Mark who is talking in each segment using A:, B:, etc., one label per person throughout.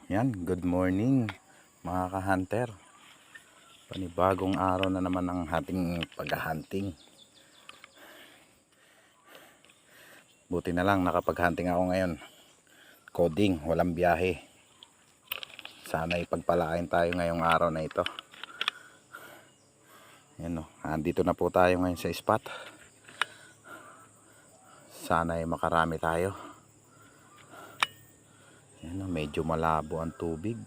A: Yan, good morning mga ka-hunter. Panibagong araw na naman ang ating pag-hunting. Buti na lang nakapag-hunting ako ngayon. Coding, walang biyahe. Sana ipagpalain tayo ngayong araw na ito. Yan o, andito na po tayo ngayon sa spot. Sana ay makarami tayo. Yan o, medyo malabo ang tubig.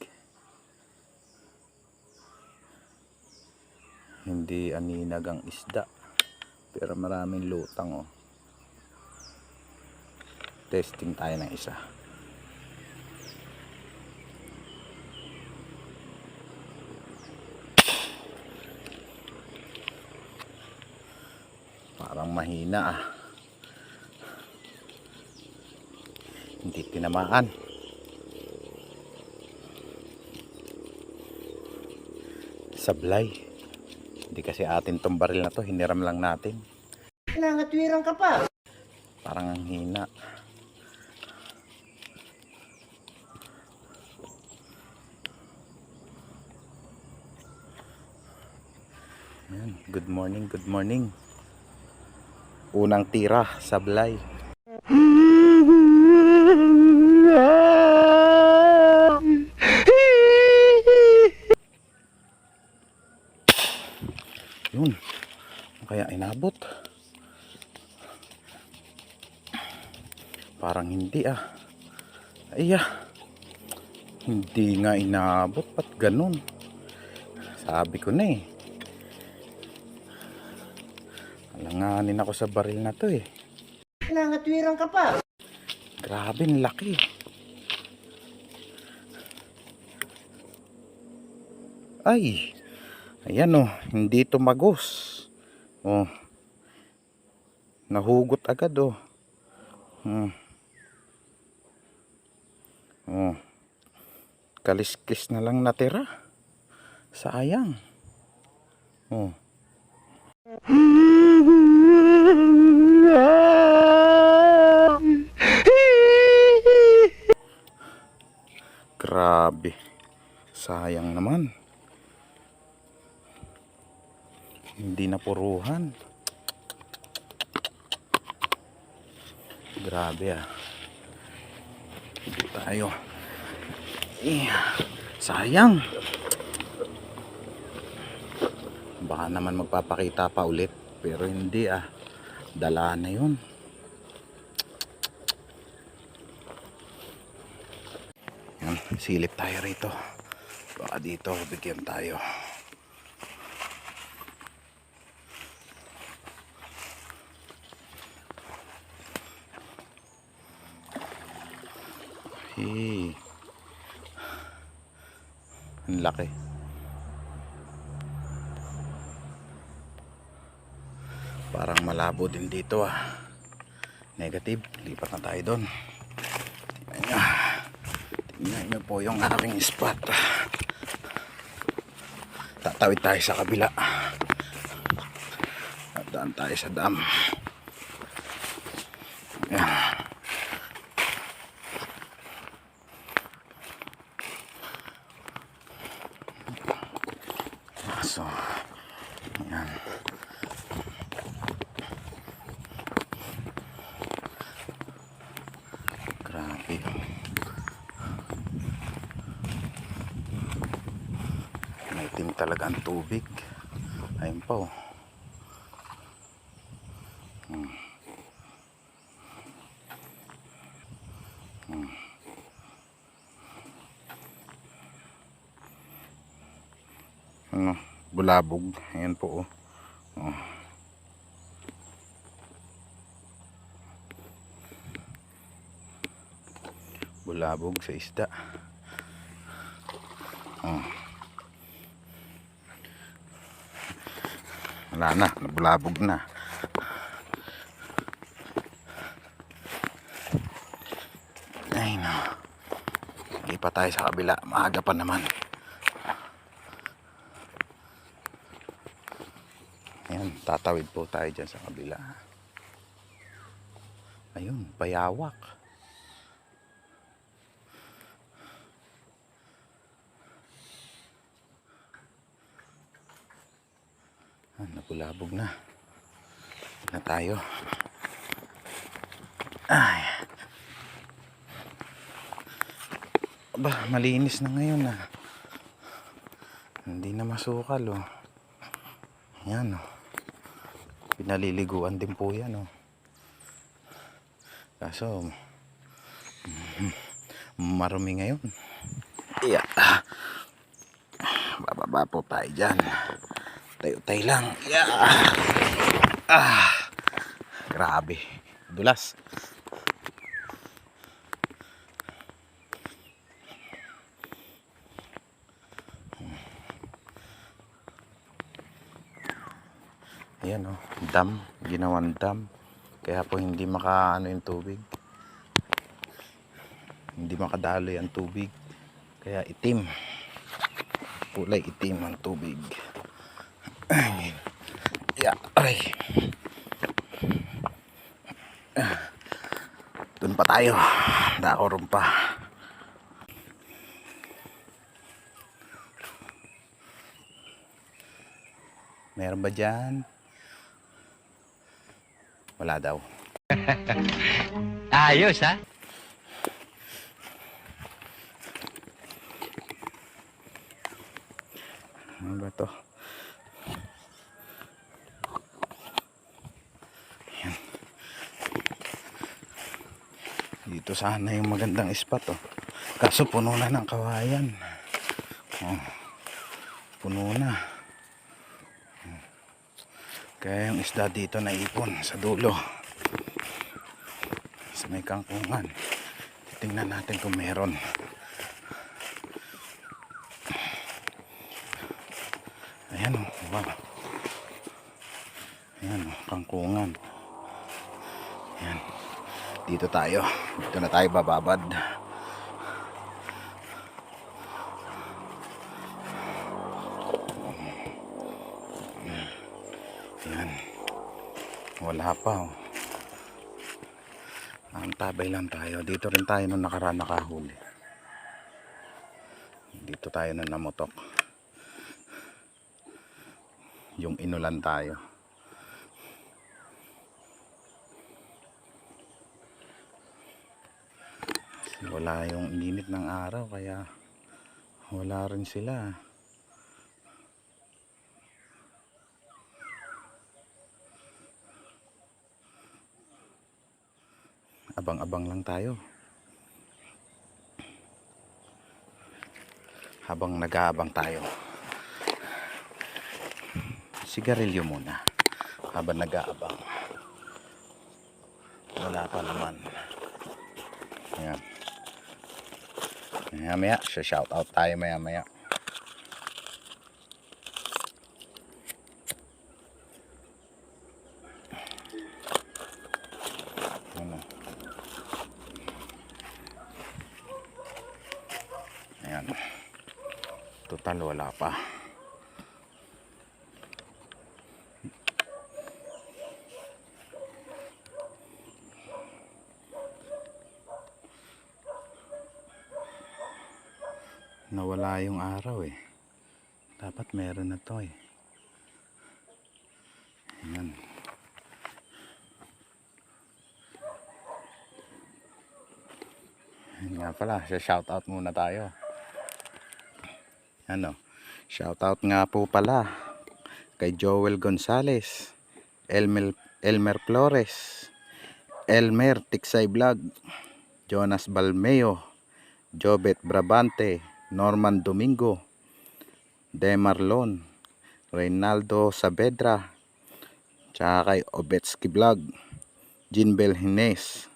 A: Hindi aninag ang isda, pero maraming lutang. Testing tayo ng isa. Parang mahina hindi tinamaan. Sablay. Hindi kasi atin tong baril na to, hiniram lang natin.
B: Nangatwirang ka pa.
A: Parang ang hina. Ayan, good morning, good morning. Unang tira, sablay. Yun, kaya inabot. Parang hindi Ayah, hindi nga inabot. Ba't ganun? Sabi ko na alanganin ako sa baril na to
B: Nangatwirang ka pa.
A: Grabe, laki. Ay, ayan hindi tumagos. Nahugot agad kaliskis na lang natira. Sayang. Grabe. Sayang naman. Hindi napuruhan. Grabe Hindi tayo. Sayang. Baka naman magpapakita pa ulit. Pero hindi Dala na yun. Yan, silip tayo rito. Baka dito bigyan tayo. Ang laki. Parang malabo din dito Negative. Lipat na tayo doon. Tingnan nyo po yung aking spot. Tatawid tayo sa kabila. At daan tayo sa dam. Ayan. So, ayan. Grabe. Maitim talaga ang tubig. Ayun pa bulabog. Ayan po bulabog sa isda. Wala na, nabulabog na. Ay no. Lipat tayo sa kabila, maaga pa naman. Ayan, tatawid po tayo dyan sa kabila. Ayun, bayawak. Nabulabog na. Na tayo. Ay. Aba, malinis na ngayon ah. Hindi na masukal oh. Yan oh. Pinaliliguan din po yan oh. Kaso marumi ngayon. Yeah. Bababa po tayo dyan. Tayo-tayo lang. Yeah. Grabe. Dulas. Ayan oh. Dam. Ginawan dam. Kaya po hindi makaano yung tubig. Hindi makadaloy ang tubig. Kaya itim. Kulay itim ang tubig. Yeah, aray. Doon pa tayo. Dakoron pa. Meron ba dyan? Wala daw.
C: Ayos ha?
A: Ano ba to? Ayan. Dito sana yung magandang spot oh. Kaso puno na ng kawayan. Oh, puno na. Kaya yung isda dito naipon sa dulo. Sa may kangkungan. Tingnan natin kung meron. Ayan o, wow. Ayan o, kangkungan. Ayan. Dito tayo. Dito na tayo bababad. Ayan. Wala pa o. Ang tabay lang tayo. Dito rin tayo nung nakaraan nakahuli. Dito tayo nung namutok. Yung inulan tayo. Wala yung init ng araw kaya wala rin sila. Abang-abang lang tayo. Habang nag-aabang tayo. Sigarilyo muna habang nag-aabang. Wala pa naman. Ayan. Maya-maya, shout out tayo maya-maya. Ano? Ayan. Total wala pa. Nawala yung araw eh. Dapat meron na to eh. Ayan. Ayan nga pala, shoutout muna tayo. Ano? Shoutout nga po pala kay Joel Gonzales, Elmer Flores, Elmer Tiksay Vlog, Jonas Balmeo, Jobet Brabante, Norman Domingo, Demarlon, Reynaldo Saavedra, tsaka kay Obetsky Vlog, Jinbel Hines,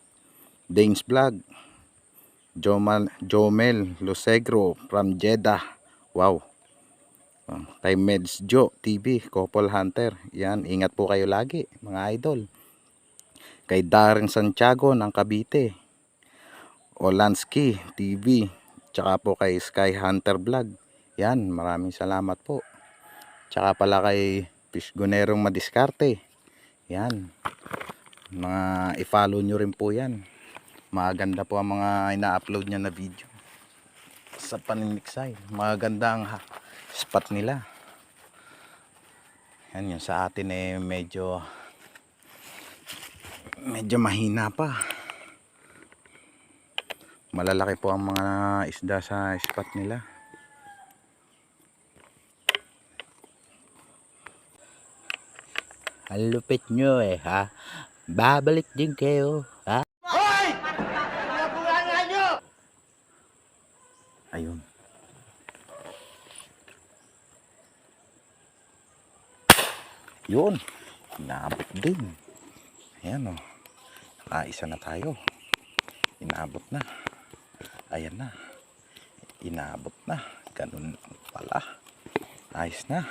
A: Danes Vlog, Jomel Lucegro from Jeddah. Wow. Kay Meds Jo TV, Couple Hunter. Yan, ingat po kayo lagi mga idol. Kay Darren Santiago ng Cavite, Olansky TV, tsaka po kay Sky Hunter Vlog. Yan, maraming salamat po. Tsaka pala kay Pisgonerong Madiskarte. Yan. Mga i-follow nyo rin po yan. Maganda po ang mga ina-upload niya na video. Sa Paniniksay. Maganda ang spot nila. Yan, yung sa atin medyo mahina pa. Malalaki po ang mga isda sa spot nila. Ang lupit nyo ha. Babalik din kayo ha.
B: Hoy! Pinabulangan nyo!
A: Ayun. Yun. Inaabot din. Ayan o. Nakaisa na tayo. Inaabot na. Ayan na. Inaabot na. Ganun pala. Ayos na.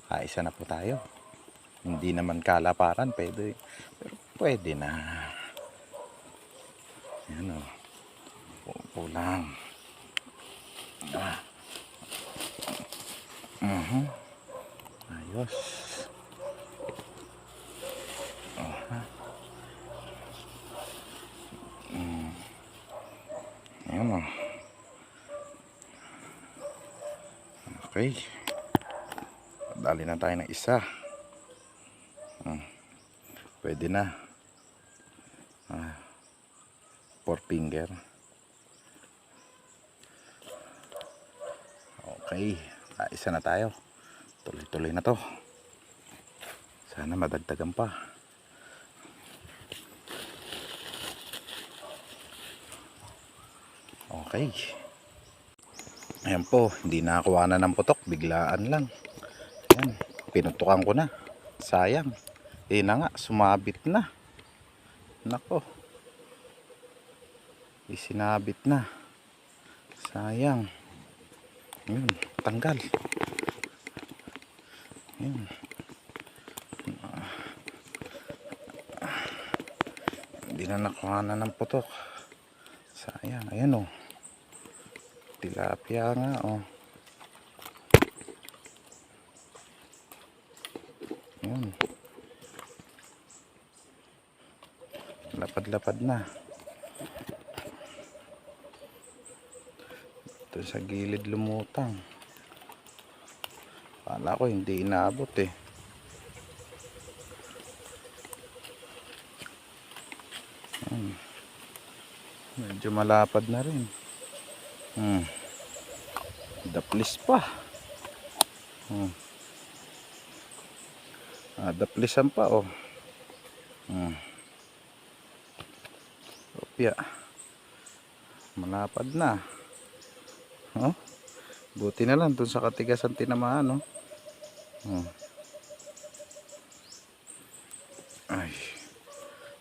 A: Kaisa na po tayo. Hindi naman kalaparan. Pwede. Pero pwede na. Ayan o. Pulang. Ayos. Ayan o. Okay. Dali na tayo ng isa. Pwede na. 4 finger. Okay. Isa na tayo. Tuloy-tuloy na to. Sana madagdagan pa. Okay. Ayan po, hindi nakakuha na ng putok, biglaan lang. Ayan, pinutukan ko na. Sayang. Na nga, sumabit na. Nako. Isinabit na. Sayang. Ayan, tanggal. Ayan. Hindi na nakuha na ng putok. Sayang, ayan o. Tilapia nga o. Ayan. Lapad-lapad na. Ito sa gilid lumutang. Kala ko hindi inaabot eh. Medyo malapad na rin. Daplis pa. Daplisan pa oh. Opya. Malapad na. Oh. Buti na lang dun sa katigasan tinamaan oh. Ay.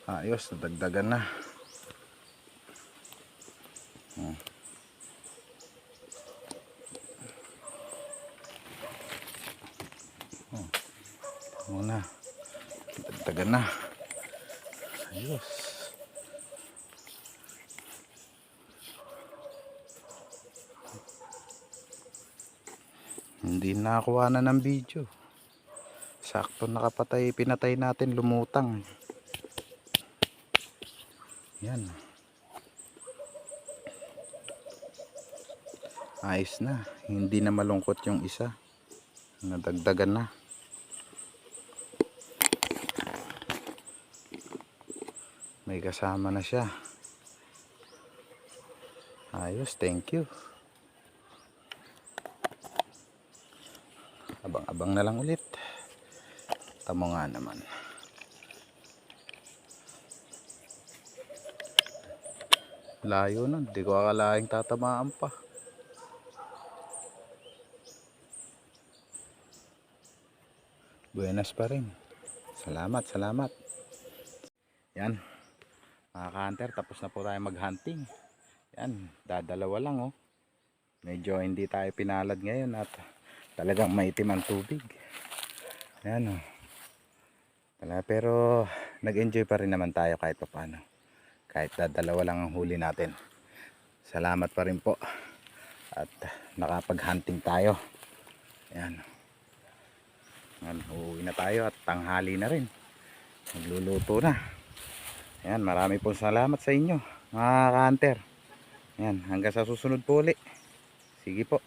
A: Ayos, nadagdagan na. Muna. Dagdagan na. Ayos. Hindi nakakuha na ng video. Sakto nakapatay, pinatay natin, lumutang. Yan. Ayos na. Hindi na malungkot yung isa. Nadagdagan na. May kasama na siya. Ayos, thank you. Abang-abang na lang ulit. Tamo nga naman. Layo na, di ko akalaing tatamaan pa. Buenas pa rin. Salamat, salamat. Yan. Mga ka-hunter, tapos na po tayo mag-hunting. Yan, dadalawa lang oh. Medyo hindi tayo pinalad ngayon at talagang maitim ang tubig. Yan oh. Pero nag-enjoy pa rin naman tayo kahit paano. Kahit dadalawa lang ang huli natin. Salamat pa rin po. At nakapag-hunting tayo. Yan. Yan, uuwi na tayo at tanghali na rin. Magluluto na. Yan, marami pong salamat sa inyo mga ka-hunter. Yan, hanggang sa susunod po ulit. Sige po.